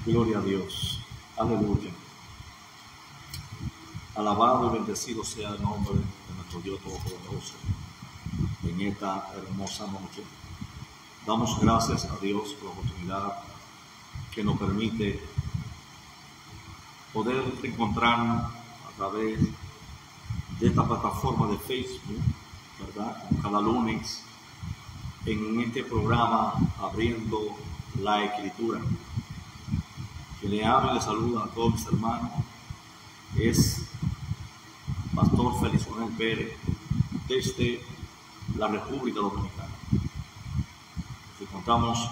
Gloria a Dios. Aleluya. Alabado y bendecido sea el nombre de nuestro Dios Todopoderoso en esta hermosa noche. Damos gracias a Dios por la oportunidad que nos permite poder encontrarnos a través de esta plataforma de Facebook, ¿verdad? Cada lunes en este programa Abriendo la Escritura. Que le habla y le saluda a todos mis hermanos es Pastor Felizonel Pérez desde la República Dominicana. Nos encontramos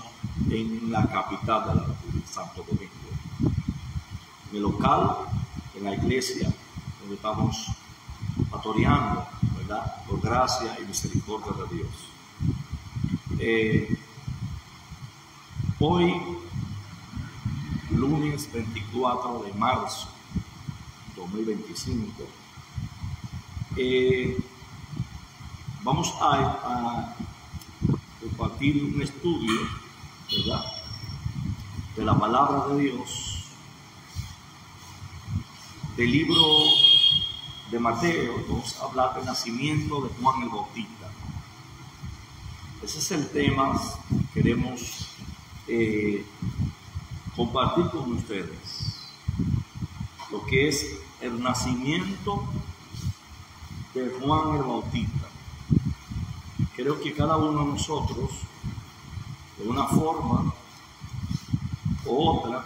en la capital de la República, Santo Domingo, en el local, en la iglesia donde estamos pastoreando, ¿verdad? Por gracia y misericordia de Dios. Hoy, lunes 24 de marzo 2025, vamos a compartir un estudio, ¿verdad?, de la palabra de Dios del libro de Mateo. Vamos a hablar del nacimiento de Juan el Bautista. Ese es el tema que queremos compartir con ustedes, lo que es el nacimiento de Juan el Bautista. Creo que cada uno de nosotros, de una forma u otra,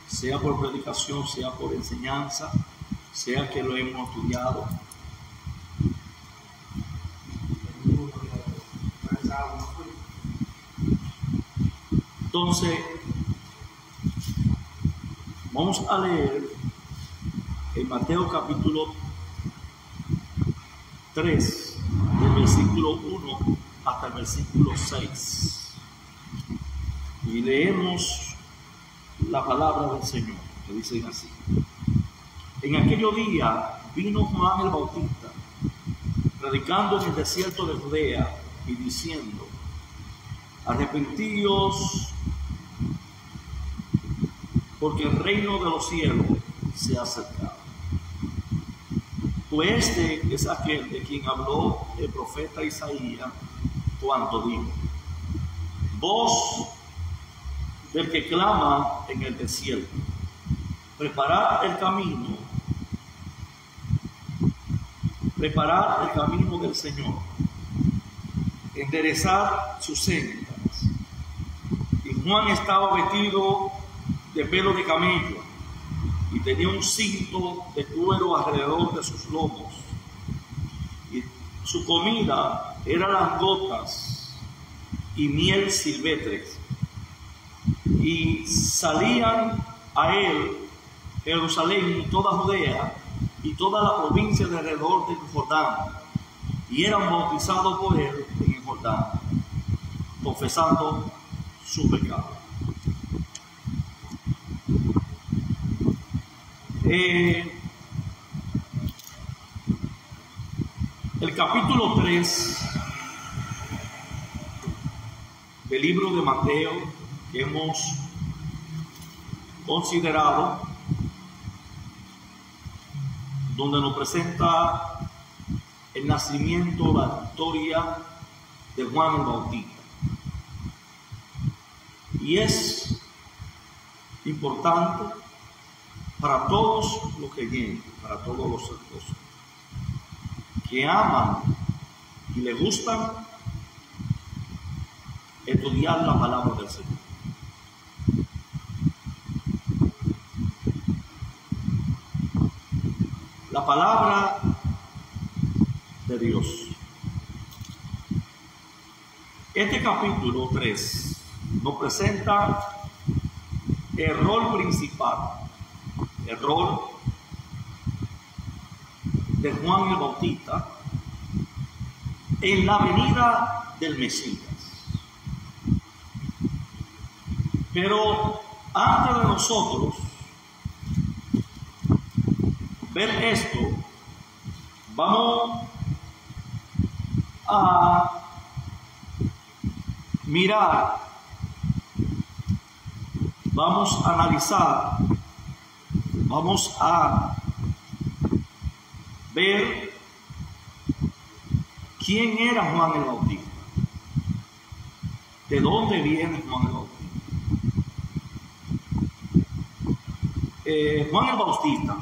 sea por predicación, sea por enseñanza, sea que lo hemos estudiado, entonces vamos a leer en Mateo capítulo 3, del versículo 1 hasta el versículo 6. Y leemos la palabra del Señor, que dice así: En aquellos días vino Juan el Bautista, predicando en el desierto de Judea y diciendo: Arrepentíos, porque el reino de los cielos se ha acercado. Pues este es aquel de quien habló el profeta Isaías cuando dijo: Voz del que clama en el desierto, preparad el camino del Señor, enderezad sus sendas. Y Juan estaba vestido de pelo de camello y tenía un cinto de cuero alrededor de sus lomos, y su comida era langostas y miel silvestres. Y salían a él Jerusalén y toda Judea y toda la provincia de alrededor del Jordán, y eran bautizados por él en el Jordán, confesando su pecado. El capítulo 3 del libro de Mateo, que hemos considerado, donde nos presenta el nacimiento, la historia de Juan el Bautista. Y es importante para todos los creyentes, para todos los que aman y les gustan estudiar la palabra del Señor. La palabra de Dios. Este capítulo 3 nos presenta el rol principal, el rol de Juan el Bautista en la venida del Mesías. Pero antes de nosotros ver esto, vamos a mirar vamos a analizar, vamos a ver quién era Juan el Bautista, de dónde viene Juan el Bautista. Juan el Bautista,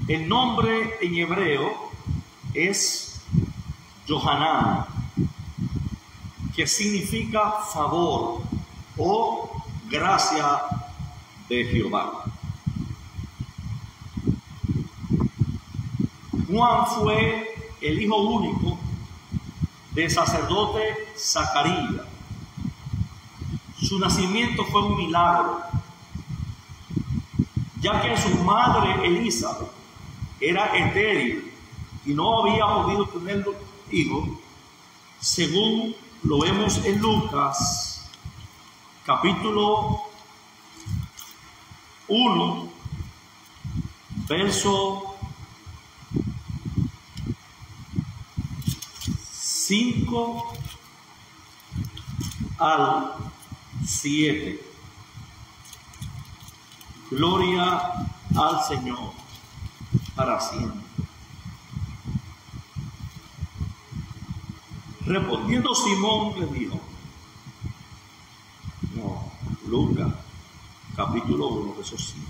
el nombre en hebreo es Yohanan, que significa favor o gracia de Jehová. Juan fue el hijo único del sacerdote Zacarías. Su nacimiento fue un milagro, ya que su madre Elizabeth era estéril y no había podido tener hijos, según lo vemos en Lucas, capítulo 1, verso 5 al 7. Gloria al Señor para siempre. Respondiendo Simón le dijo, Lucas, capítulo 1, verso 5.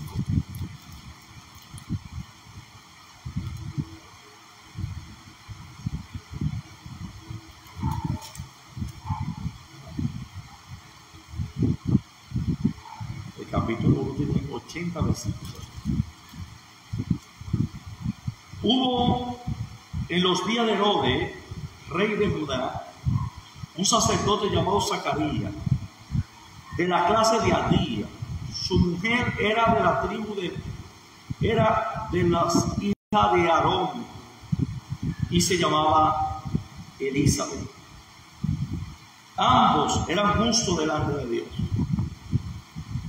El capítulo 1 tiene 80 versículos. Hubo en los días de Herodes, rey de Judá, un sacerdote llamado Zacarías, de la clase de Abías. Su mujer era de la tribu era de las hijas de Aarón y se llamaba Elizabeth. Ambos eran justos delante de Dios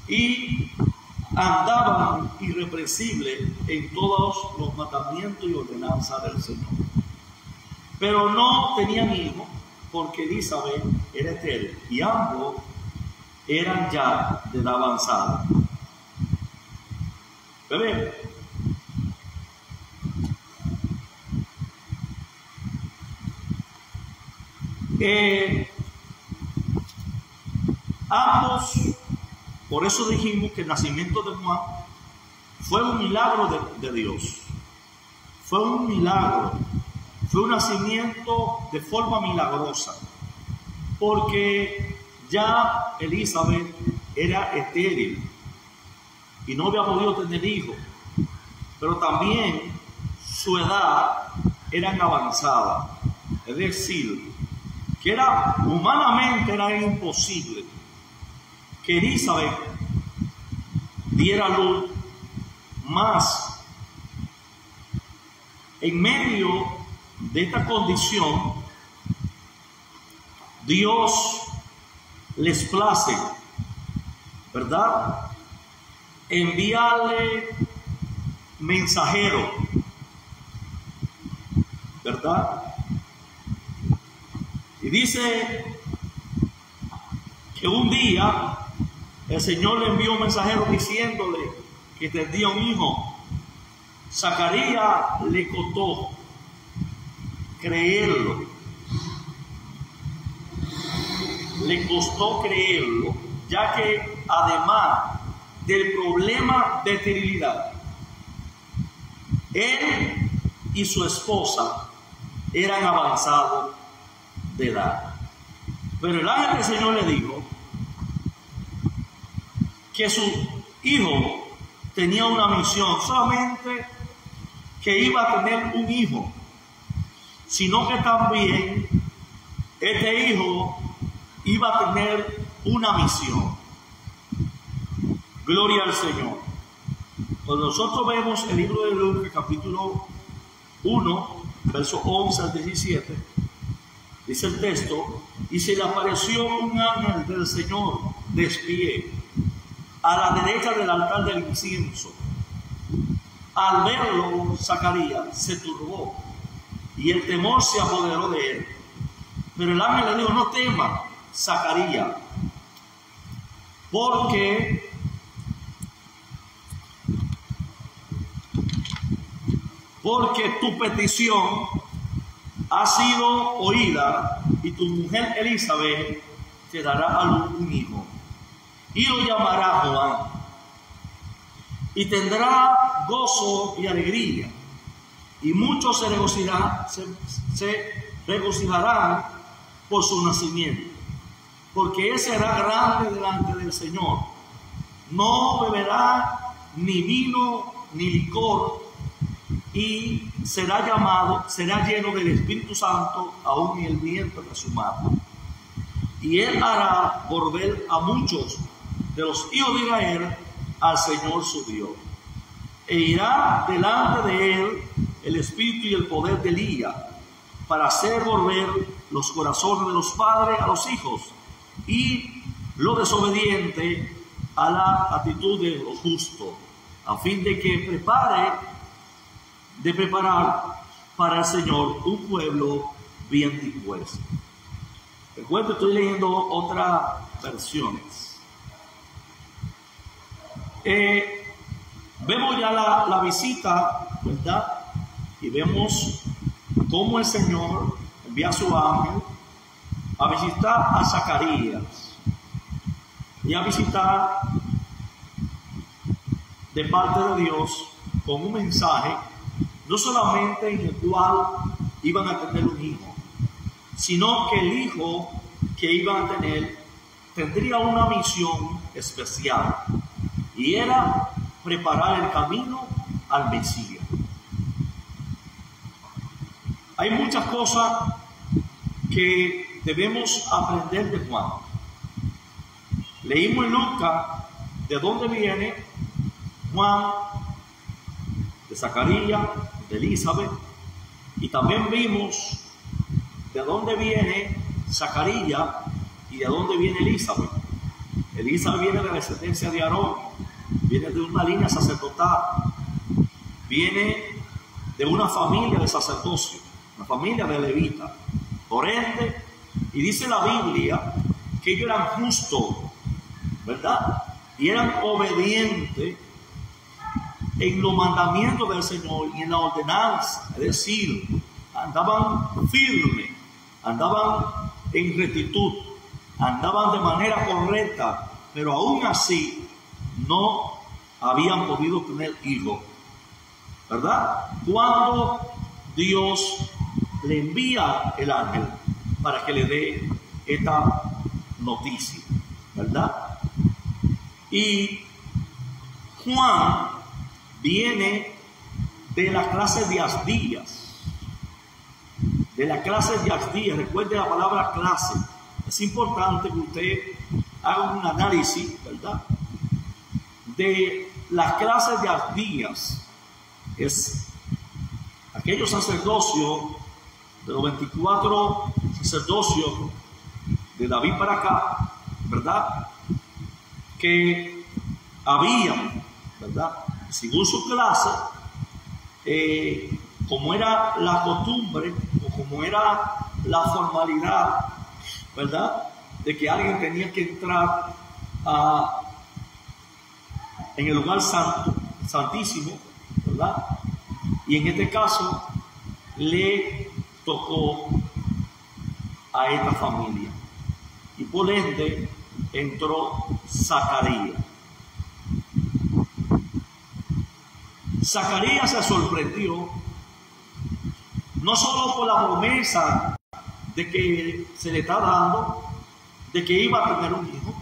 y andaban irreprensibles en todos los mandamientos y ordenanzas del Señor. Pero no tenían hijos porque Elizabeth era estéril y ambos eran ya de edad avanzada. Bebé, ambos, por eso dijimos que el nacimiento de Juan fue un milagro de Dios. Fue un milagro. Fue un nacimiento de forma milagrosa, porque ya Elizabeth era estéril y no había podido tener hijos, pero también su edad era avanzada, es decir, que humanamente era imposible que Elizabeth diera luz, más en medio de esta condición, Dios les place, ¿verdad?, enviarle mensajero, ¿verdad? Y dice que un día el Señor le envió un mensajero diciéndole que tendría un hijo. Zacarías le costó creerlo. Le costó creerlo, ya que además del problema de esterilidad, él y su esposa eran avanzados de edad. Pero el ángel del Señor le dijo que su hijo tenía una misión, solamente que iba a tener un hijo, sino que también este hijo iba a tener una misión. Gloria al Señor. Cuando nosotros vemos el libro de Lucas, capítulo 1, versos 11 al 17, dice el texto, y se le apareció un ángel del Señor de pie a la derecha del altar del incienso. Al verlo, Zacarías se turbó y el temor se apoderó de él. Pero el ángel le dijo, no temas, Zacarías, porque tu petición ha sido oída y tu mujer Elizabeth te dará a luz un hijo y lo llamará Juan y tendrá gozo y alegría y muchos se regocijarán por su nacimiento, porque él será grande delante del Señor. No beberá ni vino ni licor y será lleno del Espíritu Santo aún en el vientre de su madre. Y él hará volver a muchos de los hijos de Israel al Señor su Dios. E irá delante de él el espíritu y el poder de Elías, para hacer volver los corazones de los padres a los hijos y lo desobediente a la actitud de lo justo, a fin de que preparar para el Señor un pueblo bien dispuesto. Recuerdo, estoy leyendo otras versiones. Vemos ya la visita, ¿verdad? Y vemos cómo el Señor envía a su ángel a visitar a Zacarías y a visitar de parte de Dios con un mensaje, no solamente en el cual iban a tener un hijo, sino que el hijo que iban a tener tendría una misión especial, y era preparar el camino al Mesías. Hay muchas cosas que debemos aprender de Juan. Leímos en Lucas de dónde viene Juan, de Zacarías, de Elizabeth, y también vimos de dónde viene Zacarías y de dónde viene Elizabeth. Elizabeth viene de la descendencia de Aarón, viene de una línea sacerdotal, viene de una familia de sacerdocio, una familia de levitas. Por ende, y dice la Biblia que ellos eran justos, ¿verdad? Y eran obedientes en los mandamientos del Señor y en la ordenanza, es decir, andaban firmes, andaban en rectitud, andaban de manera correcta, pero aún así no habían podido tener hijos, ¿verdad? Cuando Dios le envía el ángel para que le dé esta noticia, ¿verdad? Y Juan viene de la clase de Abdías, recuerde la palabra clase. Es importante que usted haga un análisis, ¿verdad?, de las clases de Abdías. Es aquellos sacerdocios, de los 24 sacerdocios de David para acá, ¿verdad?, que habían, ¿verdad?, según su clase, como era la costumbre o como era la formalidad, ¿verdad?, de que alguien tenía que entrar en el lugar santo, santísimo, ¿verdad? Y en este caso le tocó a esta familia, y por ende entró Zacarías. Zacarías se sorprendió no solo por la promesa de que se le está dando de que iba a tener un hijo,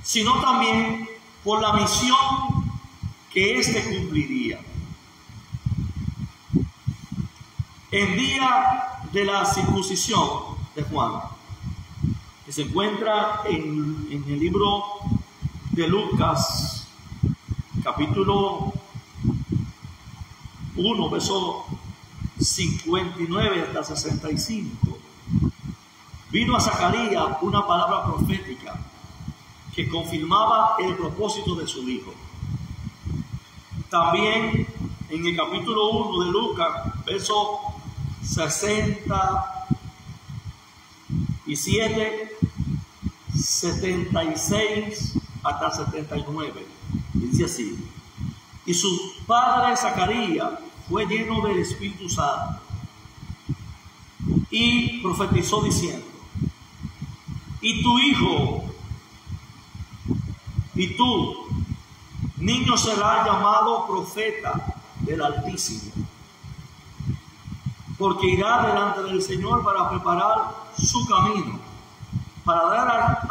sino también por la misión que éste cumpliría. El día de la circuncisión de Juan, que se encuentra en el libro de Lucas, capítulo 1, verso 59 hasta 65, vino a Zacarías una palabra profética que confirmaba el propósito de su hijo. También en el capítulo 1 de Lucas, verso 67, 76 hasta 79. Dice así: y su padre Zacarías fue lleno del Espíritu Santo y profetizó diciendo: y tu hijo, y tú, niño, será llamado profeta del Altísimo, porque irá delante del Señor para preparar su camino, para dar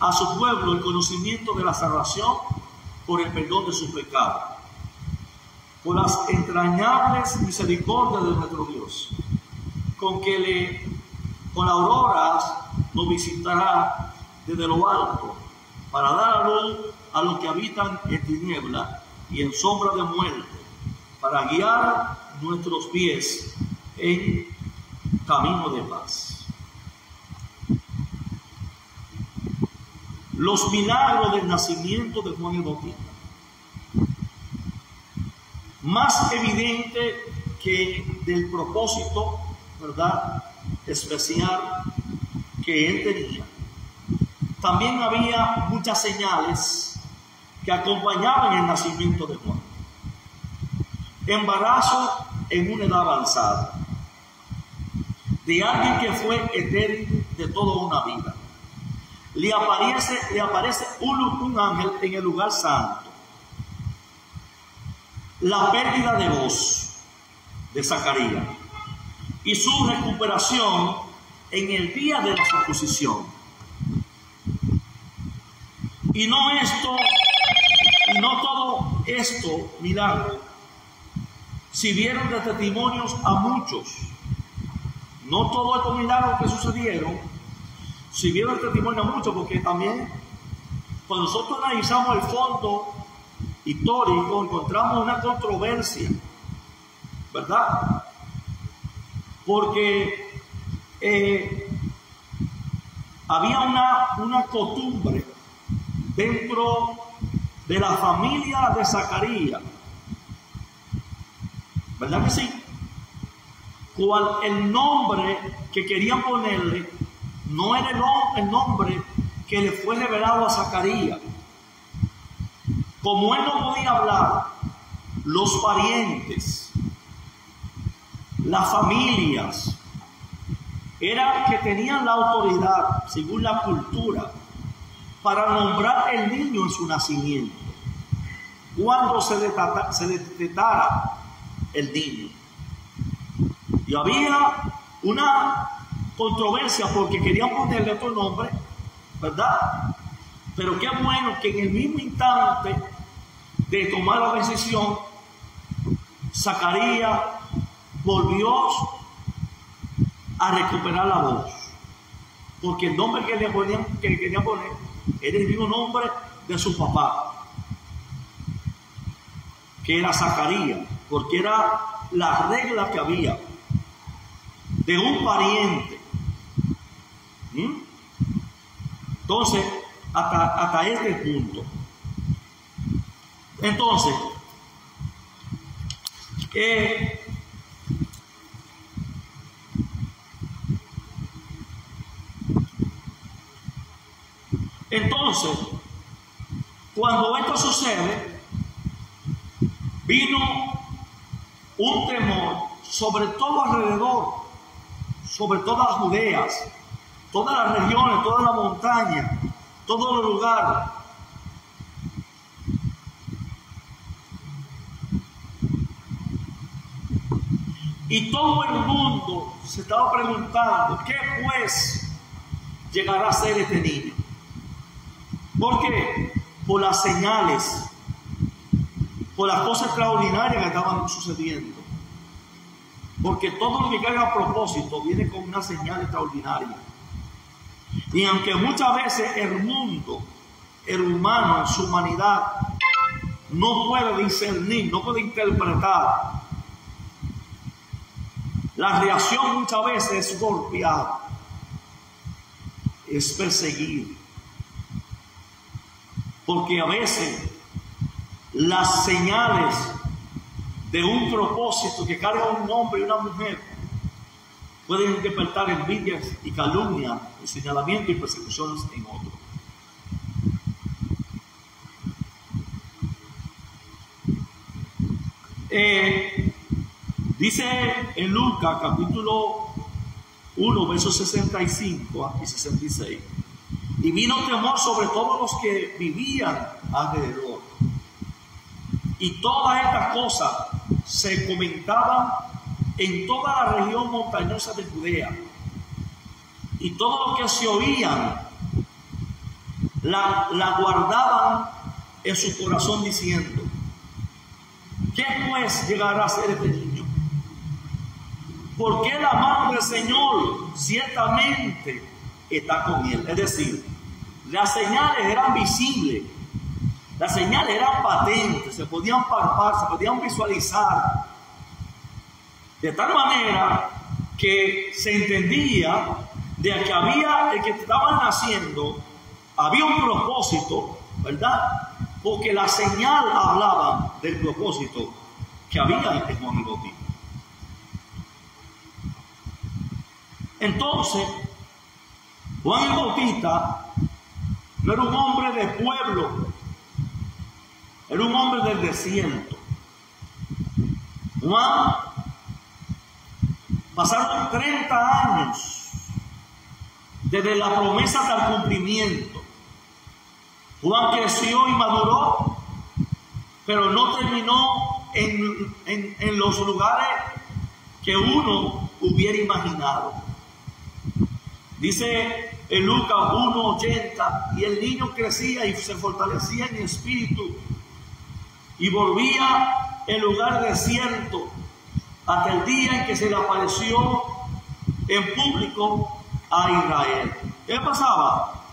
a su pueblo el conocimiento de la salvación por el perdón de sus pecados, por las entrañables misericordias de nuestro Dios, con la aurora nos visitará desde lo alto, para dar a luz a los que habitan en tiniebla y en sombra de muerte, para guiar nuestros pies en camino de paz. Los milagros del nacimiento de Juan el Bautista. Más evidente que del propósito, ¿verdad?, especial que él tenía. También había muchas señales que acompañaban el nacimiento de Juan. Embarazo en una edad avanzada, de alguien que fue etéreo de toda una vida. Le aparece un ángel en el lugar santo. La pérdida de voz de Zacarías y su recuperación en el día de la circuncisión. Y no todo esto milagro sirvieron de testimonios a muchos. No todos estos milagros que sucedieron sirvieron de testimonio a muchos, porque también cuando nosotros analizamos el fondo histórico encontramos una controversia, ¿verdad? Porque había una costumbre dentro de la familia de Zacarías, ¿verdad que sí? Cual el nombre que querían ponerle no era el nombre que le fue revelado a Zacarías. Como él no podía hablar, los parientes, las familias, eran que tenían la autoridad, según la cultura, para nombrar el niño en su nacimiento, cuando se detectara el niño. Y había una controversia porque querían ponerle otro nombre, ¿verdad? Pero qué bueno que en el mismo instante de tomar la decisión, Zacarías volvió a recuperar la voz, porque el nombre que le querían poner era el mismo nombre de su papá, que era Zacarías, porque era la regla que había de un pariente. Entonces, hasta este punto. Entonces, cuando esto sucede, vino un temor sobre todo alrededor, sobre todas las Judeas, todas las regiones, todas las montañas, todos los lugares. Y todo el mundo se estaba preguntando, ¿qué pues llegará a ser este niño? ¿Por qué? Por las señales, por las cosas extraordinarias que estaban sucediendo. Porque todo lo que caiga a propósito viene con una señal extraordinaria. Y aunque muchas veces el mundo, el humano en su humanidad, no puede discernir, no puede interpretar, la reacción muchas veces es golpear, es perseguir. Porque a veces las señales de un propósito que carga un hombre y una mujer pueden despertar envidias y calumnia, y señalamiento y persecuciones en otros. Dice en Lucas capítulo 1, versos 65 y 66, y vino temor sobre todos los que vivían alrededor. Y todas estas cosas se comentaban en toda la región montañosa de Judea. Y todo lo que se oían la guardaban en su corazón diciendo: ¿qué pues llegará a ser este niño? Porque la mano del Señor ciertamente está con él. Es decir, las señales eran visibles, las señales eran patentes, se podían palpar, se podían visualizar, de tal manera que se entendía de que había, el que estaban naciendo, había un propósito, ¿verdad? Porque la señal hablaba del propósito que había en Juan el Bautista. Entonces, Juan el Bautista no era un hombre de pueblo, era un hombre del desierto. Juan, pasaron 30 años desde la promesa hasta el cumplimiento. Juan creció y maduró, pero no terminó en los lugares que uno hubiera imaginado. Dice en Lucas 1:80, y el niño crecía y se fortalecía en espíritu y volvía en lugar desierto hasta el día en que se le apareció en público a Israel. ¿Qué pasaba?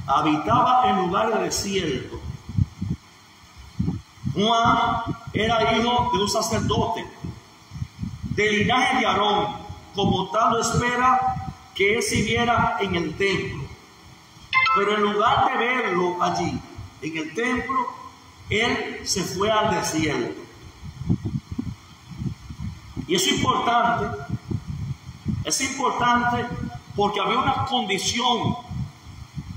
Habitaba en lugar desierto. Juan era hijo de un sacerdote del linaje de Aarón, como tal lo espera que él sirviera en el templo. Pero en lugar de verlo allí, en el templo, él se fue al desierto. Y es importante porque había una condición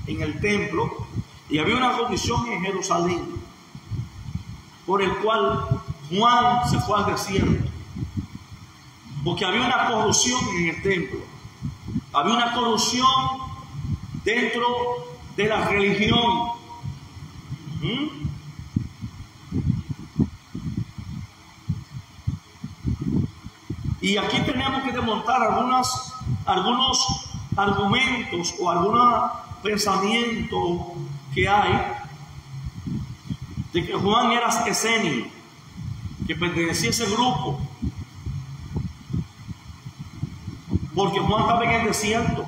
en el templo y había una condición en Jerusalén por el cual Juan se fue al desierto. Porque había una corrupción en el templo. Había una corrupción dentro de la religión. Y aquí tenemos que desmontar algunos argumentos o algunos pensamientos que hay de que Juan era escenio, que pertenecía a ese grupo. Porque Juan estaba en el desierto,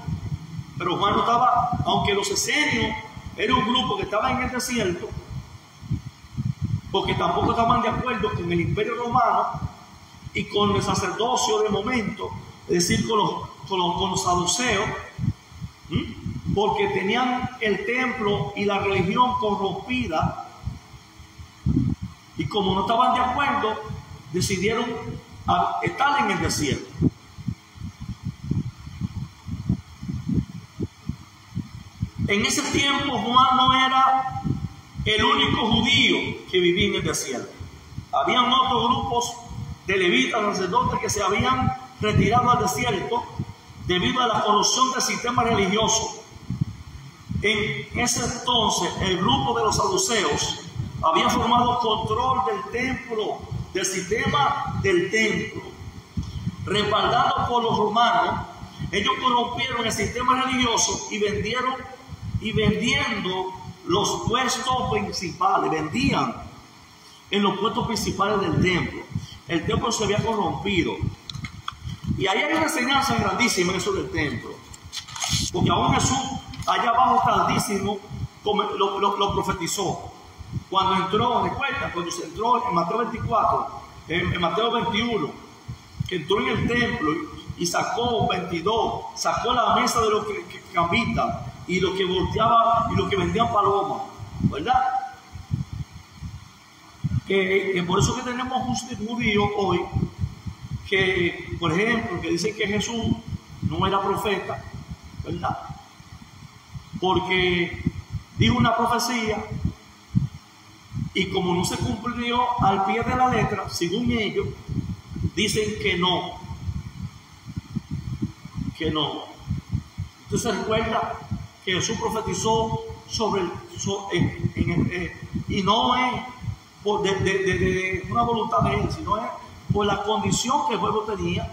pero Juan no estaba, aunque los esenios era un grupo que estaba en el desierto, porque tampoco estaban de acuerdo con el Imperio Romano y con el sacerdocio de momento, es decir, con los saduceos, porque tenían el templo y la religión corrompida, y como no estaban de acuerdo, decidieron estar en el desierto. En ese tiempo Juan no era el único judío que vivía en el desierto. Habían otros grupos de levitas, sacerdotes, que se habían retirado al desierto debido a la corrupción del sistema religioso. En ese entonces el grupo de los saduceos había formado control del templo, del sistema del templo. Respaldados por los romanos, ellos corrompieron el sistema religioso y vendiendo los puestos principales, vendían en los puestos principales del templo. El templo se había corrompido. Y ahí hay una enseñanza grandísima en eso del templo. Porque aún Jesús, allá abajo tardísimo, lo profetizó. Cuando entró, recuerda, cuando se entró en Mateo 24, en Mateo 21, que entró en el templo y sacó 22, sacó la mesa de los que habitan y los que volteaban y los que vendían palomas, ¿verdad? Que por eso que tenemos un judío hoy que, por ejemplo, que dice que Jesús no era profeta, ¿verdad? Porque dijo una profecía y como no se cumplió al pie de la letra, según ellos, dicen que no. Entonces recuerda que Jesús profetizó y no es de una voluntad de él, sino es por la condición que el pueblo tenía,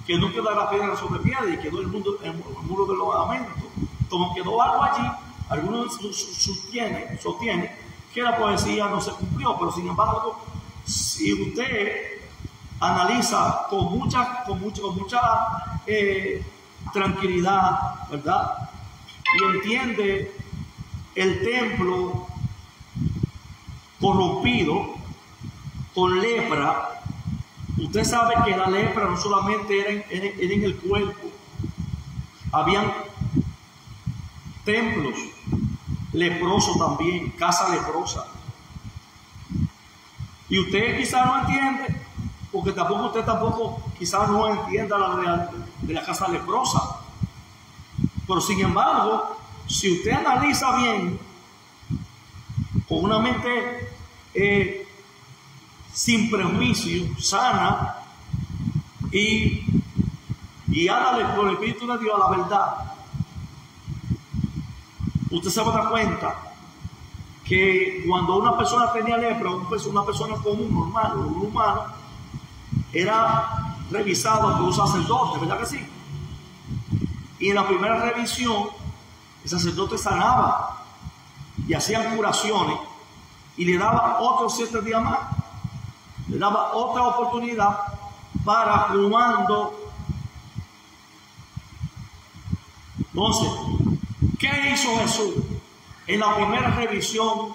que no quedara piedra sobre piedra y quedó el muro de los lamentos. Como quedó algo allí, algunos sostienen que la profecía no se cumplió, pero sin embargo, si usted analiza con mucha tranquilidad, ¿verdad? Y entiende el templo corrompido con lepra, usted sabe que la lepra no solamente era en el cuerpo, habían templos leprosos también, casa leprosa. Y usted quizás no entiende, porque usted tampoco quizás no entienda la realidad de la casa leprosa. Pero sin embargo, si usted analiza bien, con una mente sin prejuicio, sana y guiada por el Espíritu de Dios a la verdad, usted se va a dar cuenta que cuando una persona tenía lepra, una persona común, normal, un humano, era revisado por un sacerdote, ¿verdad que sí? Y en la primera revisión, el sacerdote sanaba y hacían curaciones y le daba otros 7 días más, le daba otra oportunidad para cuando. Entonces, ¿qué hizo Jesús en la primera revisión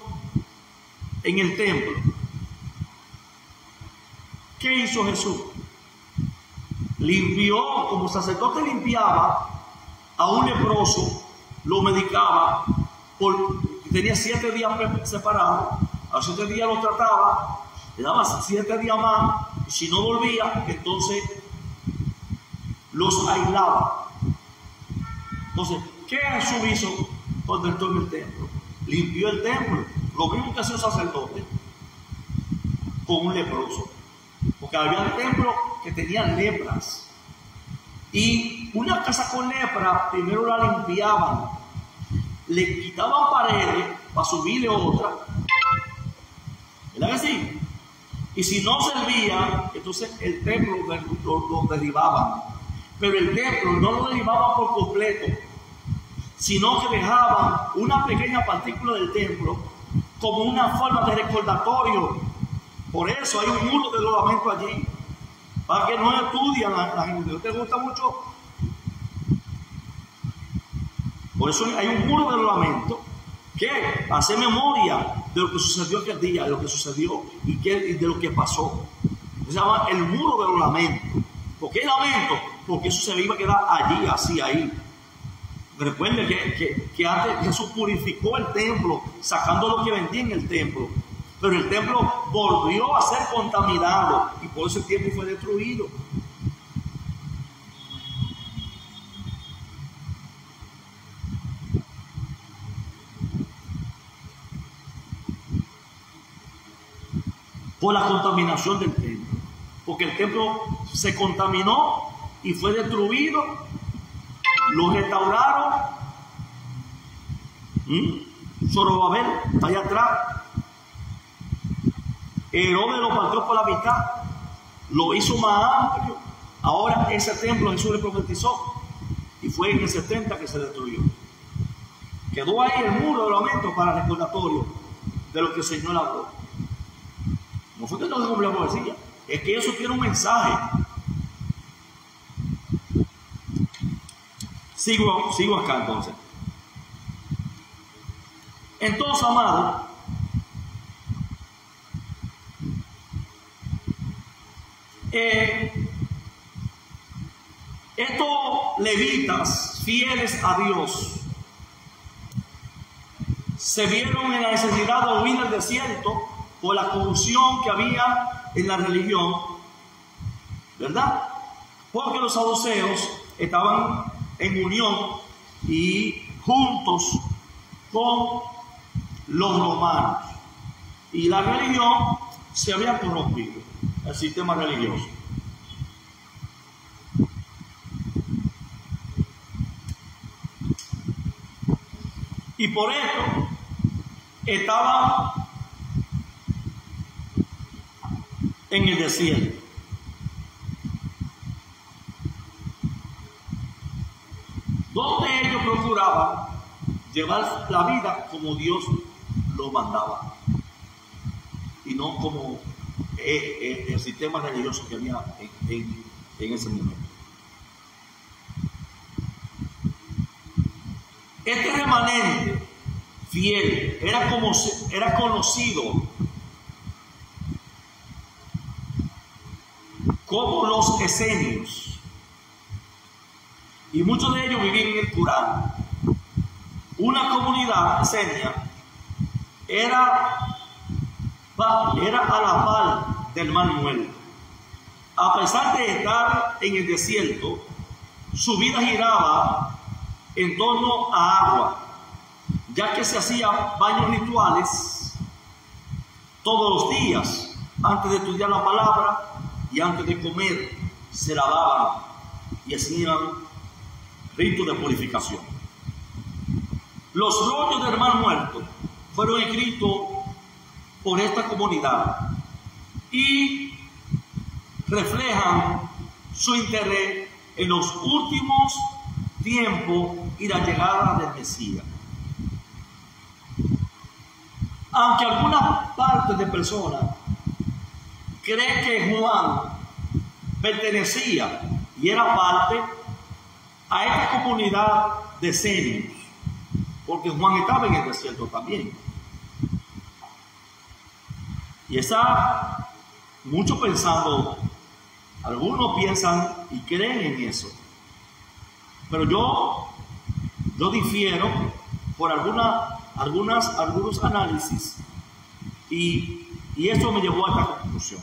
en el templo? ¿Qué hizo Jesús? Limpió, como sacerdote limpiaba a un leproso, lo medicaba, tenía 7 días separados, a los 7 días lo trataba, le daba 7 días más, y si no volvía, entonces los aislaba. Entonces, ¿qué Jesús hizo cuando entró en el templo? Limpió el templo, lo mismo que hacía un sacerdote con un leproso, porque había templos que tenían lepras, y una casa con lepra primero la limpiaban, le quitaban paredes para subirle otra, ¿verdad que sí? Y si no servía, entonces el templo lo derribaban, pero el templo no lo derribaban por completo, sino que dejaban una pequeña partícula del templo como una forma de recordatorio. Por eso hay un muro de los lamentos allí, para que no estudian la gente. ¿Te gusta mucho? Por eso hay un muro de los lamentos que hace memoria de lo que sucedió aquel día, de lo que sucedió y de lo que pasó. Se llama el muro de los lamentos. ¿Por qué lamento? Porque eso se le iba a quedar allí, así, ahí. Recuerden que antes Jesús purificó el templo, sacando lo que vendía en el templo. Pero el templo volvió a ser contaminado y por ese tiempo fue destruido. Por la contaminación del templo. Porque el templo se contaminó y fue destruido. Lo restauraron. Zorobabel, allá atrás. Herodes lo partió por la mitad, lo hizo más amplio. Ahora ese templo Jesús le profetizó y fue en el 70 que se destruyó. Quedó ahí el muro de lamento para recordatorio de lo que el Señor habló. No fue que no se cumplió la profecía, es que eso tiene un mensaje. Sigo acá entonces. Entonces, amado, estos levitas fieles a Dios se vieron en la necesidad de huir del desierto por la corrupción que había en la religión, ¿verdad? Porque los saduceos estaban en unión y juntos con los romanos. Y la religión se había corrompido, el sistema religioso. Y por esto estaban en el desierto. Donde ellos procuraban llevar la vida como Dios lo mandaba. Y no como el sistema religioso que había en ese momento. Este remanente fiel era conocido como los esenios, y muchos de ellos vivían en el Curán. Una comunidad esenia era a la par del Mar Muerto. A pesar de estar en el desierto, su vida giraba en torno a agua, ya que se hacían baños rituales todos los días. Antes de estudiar la palabra y antes de comer, se lavaban y hacían ritos de purificación. Los rollos del Mar Muerto fueron escritos por esta comunidad y reflejan su interés en los últimos tiempos y la llegada del Mesías. Aunque algunas partes de personas creen que Juan pertenecía y era parte a esta comunidad de esenios, porque Juan estaba en el desierto también. Y está mucho pensando, algunos piensan y creen en eso, pero yo difiero por algunos análisis y eso me llevó a esta conclusión.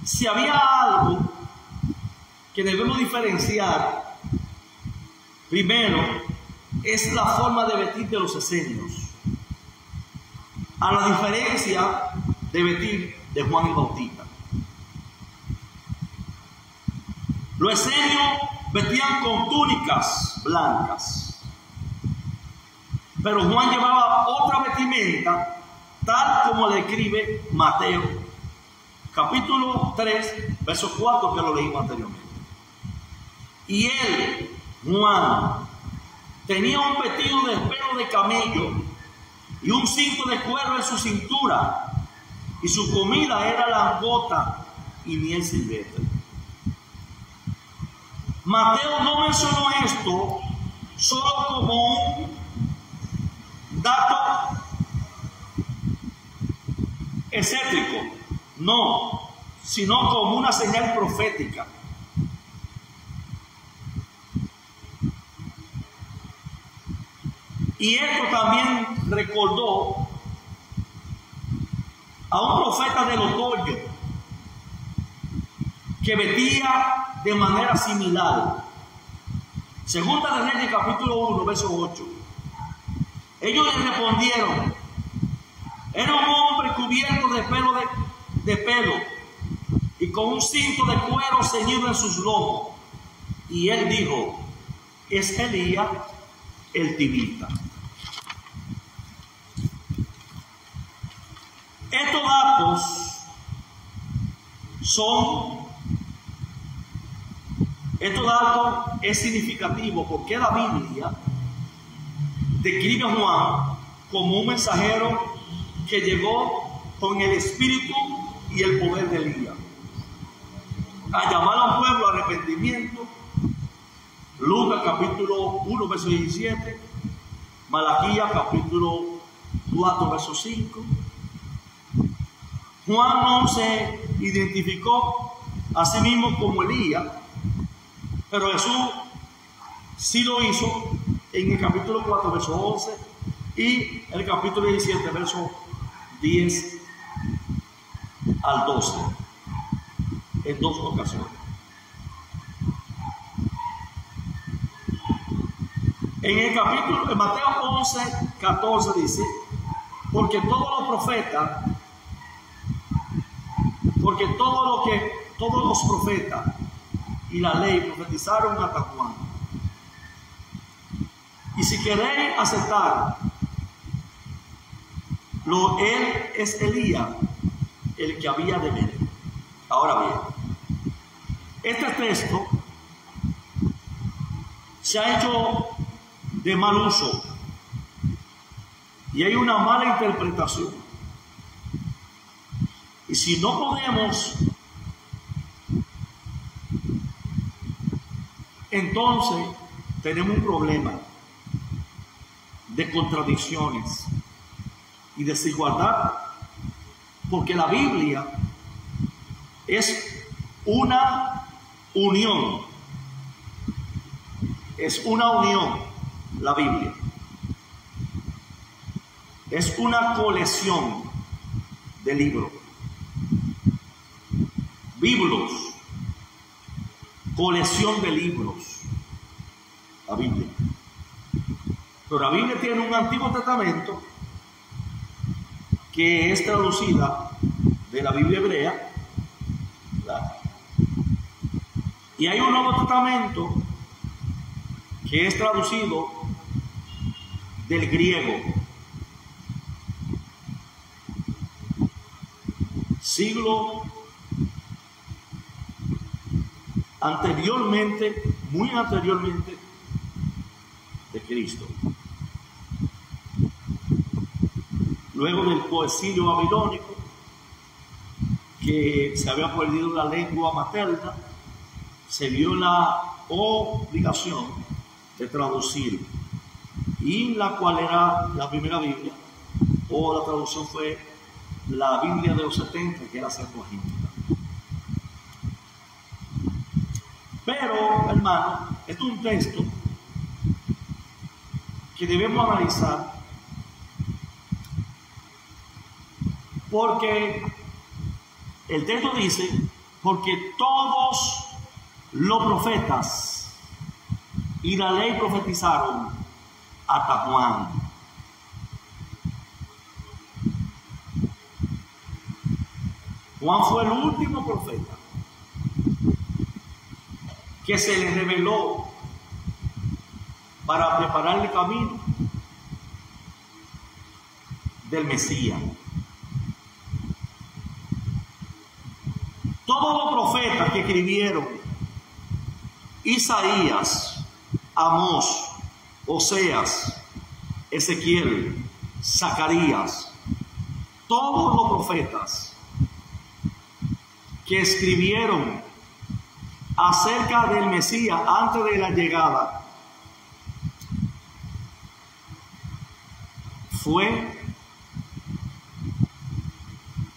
Si había algo que debemos diferenciar, primero es la forma de vestir de los esenios, a la diferencia de vestir de Juan el Bautista. Los esenios vestían con túnicas blancas, pero Juan llevaba otra vestimenta, tal como le escribe Mateo, capítulo 3, verso 4, que lo leímos anteriormente. Y él, Juan, tenía un vestido de pelo de camello y un cinto de cuero en su cintura, y su comida era langota y miel silvestre. Mateo no mencionó esto solo como un dato excéntrico, no, sino como una señal profética. Y esto también recordó a un profeta del otoño que vestía de manera similar. Segunda de Reyes, capítulo 1, verso 8. Ellos le respondieron: era un hombre cubierto de pelo y con un cinto de cuero ceñido en sus lomos. Y él dijo: es Elías el Tibita. Estos datos es significativo porque la Biblia describe a Juan como un mensajero que llegó con el espíritu y el poder de Elías a llamar a un pueblo a arrepentimiento. Lucas capítulo 1 verso 17, Malaquías capítulo 4 verso 5. Juan no se identificó a sí mismo como Elías, pero Jesús sí lo hizo en el capítulo 4 verso 11 y el capítulo 17 verso 10 al 12, en 2 ocasiones. En Mateo 11, 14 dice, porque todos los profetas y la ley profetizaron hasta Juan. Y si queréis aceptar, él es Elías, el que había de venir. Ahora bien, este texto se ha hecho de mal uso y hay una mala interpretación. Y si no podemos, entonces tenemos un problema de contradicciones y desigualdad, porque la Biblia es una unión, la Biblia es una colección de libros, colección de libros, la Biblia. Pero la Biblia tiene un Antiguo Testamento que es traducida de la Biblia hebrea, ¿verdad? Y hay un Nuevo Testamento que es traducido del griego. Siglo anteriormente, muy anteriormente de Cristo. Luego del exilio babilónico, que se había perdido la lengua materna, se vio la obligación de traducir, y la cual era la primera Biblia, o la traducción fue la Biblia de los 70, que era Septuaginta. Pero, hermano, esto es un texto que debemos analizar, porque el texto dice, porque todos los profetas y la ley profetizaron hasta Juan. Juan fue el último profeta que se le reveló para preparar el camino del Mesías. Todos los profetas que escribieron, Isaías, Amós, Oseas, Ezequiel, Zacarías, todos los profetas que escribieron acerca del Mesías antes de la llegada, fue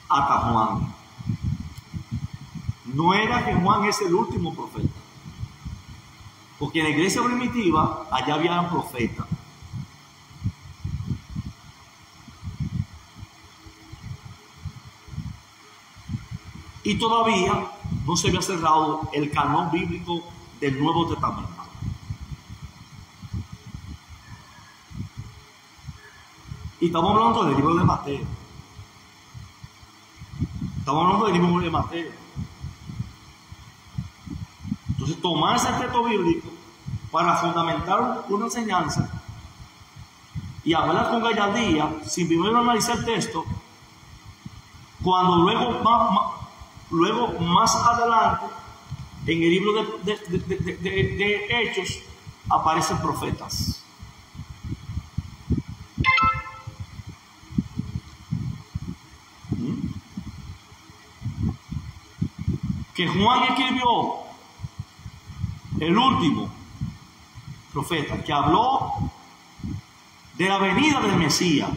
hasta Juan. No era que Juan es el último profeta, porque en la iglesia primitiva allá había profetas. Y todavía no se había cerrado el canon bíblico del Nuevo Testamento. Y estamos hablando del libro de Mateo. Estamos hablando del libro de Mateo. Entonces, tomar ese texto bíblico para fundamentar una enseñanza y hablar con gallardía, sin primero analizar el texto, cuando luego más adelante, en el libro de Hechos, aparecen profetas. Que Juan escribió, el último profeta, que habló de la venida del Mesías,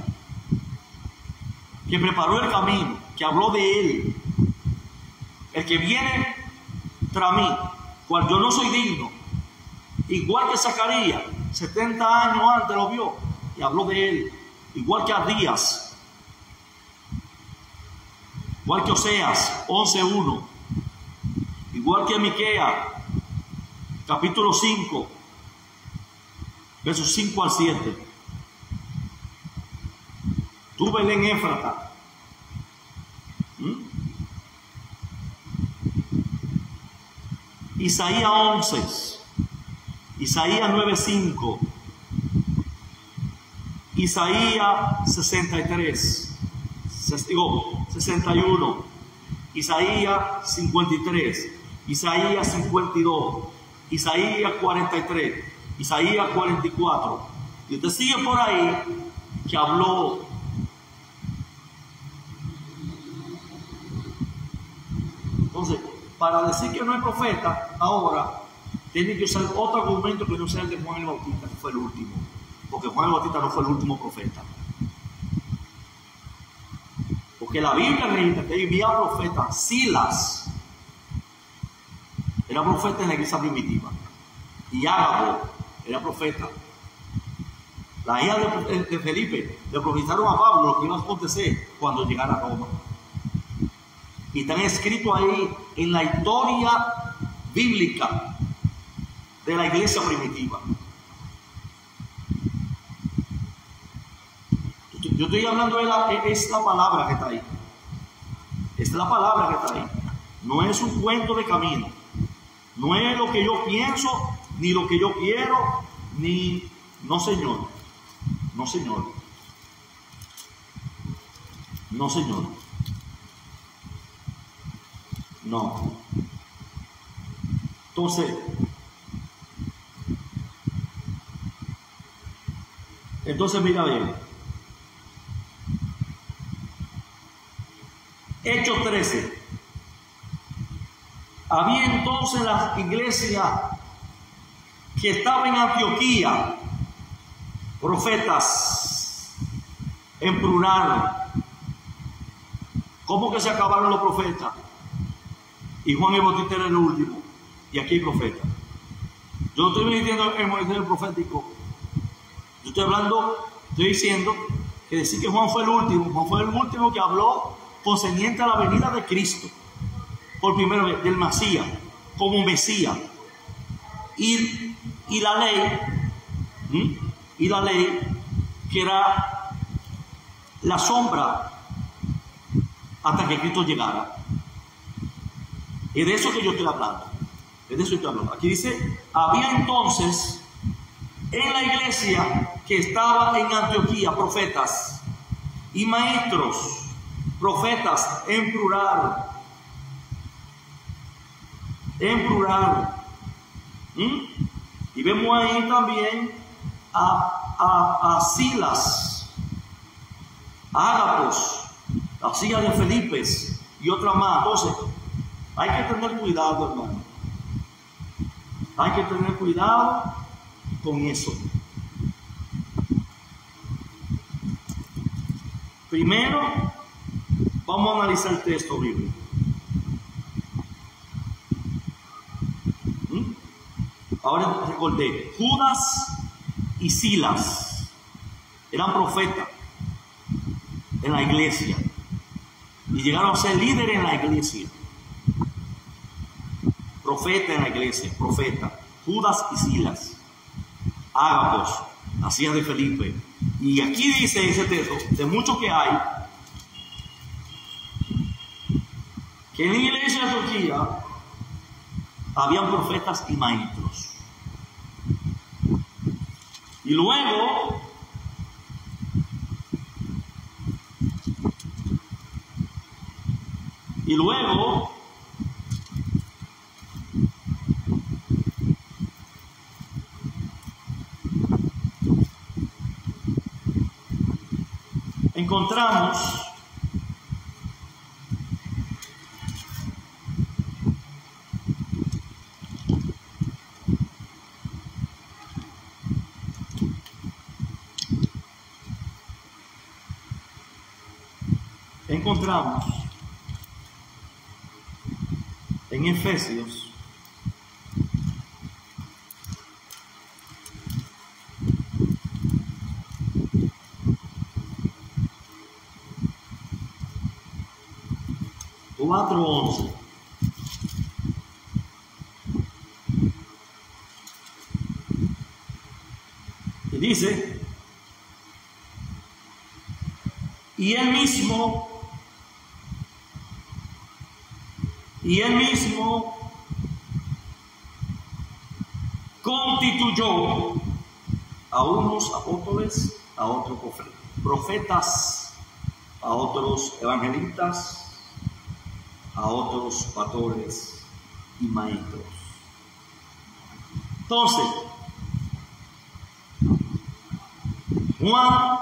que preparó el camino, que habló de él, el que viene tras mí, cual yo no soy digno, igual que Zacarías, 70 años antes lo vio y habló de él, igual que Abdías, igual que Oseas 11:1, igual que Miqueas capítulo 5, versos 5 al 7. Tú, Belén Éfrata, Isaías 11, Isaías 9:5, Isaías 63, 61, Isaías 53, Isaías 52, Isaías 43, Isaías 44. Y usted sigue por ahí que habló. Entonces, para decir que no es profeta, ahora tiene que usar otro argumento que no sea el de Juan el Bautista, que fue el último. Porque Juan el Bautista no fue el último profeta. Porque la Biblia registra que había profeta. Silas era profeta en la iglesia primitiva. Y Ágabo era profeta. La hija de Felipe le profetizaron a Pablo lo que iba a acontecer cuando llegara a Roma. Y están escritos ahí en la historia bíblica de la iglesia primitiva. Yo estoy hablando es la palabra que está ahí. Es la palabra que está ahí. No es un cuento de camino. No es lo que yo pienso, ni lo que yo quiero, ni... No, señor. No, señor. No, señor. No. Entonces mira bien. Hechos 13. Había entonces las iglesias que estaban en Antioquía, profetas en plural. ¿Cómo que se acabaron los profetas? Y Juan el Bautista era el último. Y aquí hay profeta. Yo no estoy diciendo el ministerio profético. Yo estoy diciendo que decir que Juan fue el último. Juan fue el último que habló concerniente a la venida de Cristo. Por primera vez, del Mesías, como Mesías. Y la ley, que era la sombra hasta que Cristo llegara. Es de eso que yo estoy hablando. Es de eso que estoy hablando. Aquí dice, había entonces en la iglesia que estaba en Antioquía profetas y maestros, profetas en plural. En plural. Y vemos ahí también a Silas, a Ágapos, las hijas de Felipe y otra más. Entonces, hay que tener cuidado, hermano. Hay que tener cuidado con eso. Primero, vamos a analizar el texto bíblico. Ahora recordé, Judas y Silas eran profetas en la iglesia y llegaron a ser líderes en la iglesia. Profeta en la iglesia, profeta. Judas y Silas, Ágapos, las hijas de Felipe. Y aquí dice ese texto, de muchos que hay, que en la iglesia de Turquía habían profetas y maestros. Y luego encontramos en Efesios 4:11. Y dice, y él mismo constituyó a unos apóstoles, a otros profetas, a otros evangelistas, a otros pastores y maestros. Entonces, Juan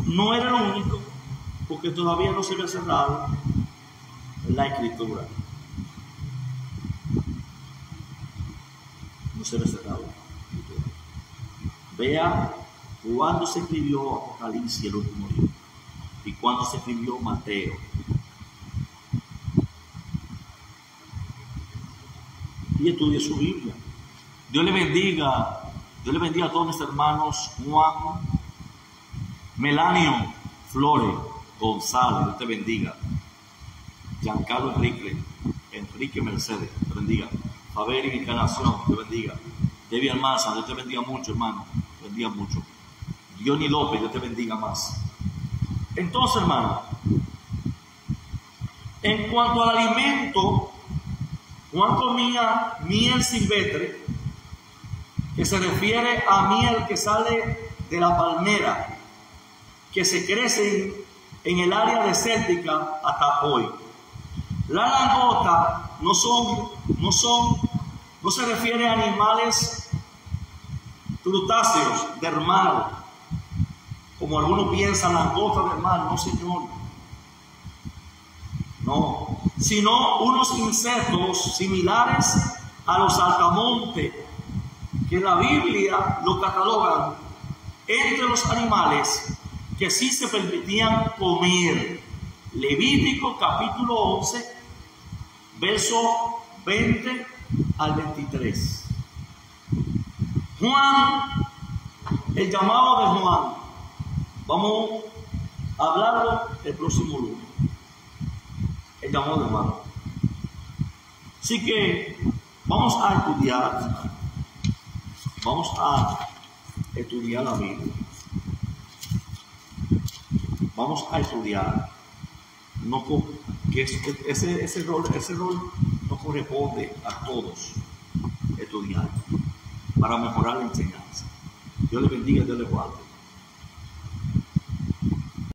no era el único, porque todavía no se había cerrado la escritura. No se había cerrado la escritura. Vea cuándo se escribió Apocalipsis, el último libro, y cuándo se escribió Mateo. Y estudie su Biblia. Dios le bendiga a todos mis hermanos Juan, Melanio, Flores, González, Dios te bendiga. Giancarlo Enrique Mercedes, Dios te bendiga. Faber y Encarnación, Dios te bendiga. Debbie Almanza, Dios te bendiga mucho, hermano, te bendiga mucho. Johnny López, Dios te bendiga más. Entonces, hermano, en cuanto al alimento, Juan comía miel silvestre, que se refiere a miel que sale de la palmera, que se crece en el área desértica hasta hoy. La langosta no se refiere a animales frutáceos del mar, como algunos piensan, langosta del mar. No, señor. No, sino unos insectos similares a los saltamontes, que la Biblia lo catalogan entre los animales que sí se permitían comer. Levítico capítulo 11, verso 20 al 23. Juan, el llamado de Juan, vamos a hablarlo el próximo lunes. El llamado de Juan. Así que vamos a estudiar la Biblia. Vamos a estudiar, no, que ese rol no corresponde a todos estudiar para mejorar la enseñanza. Dios les bendiga, Dios les guarde.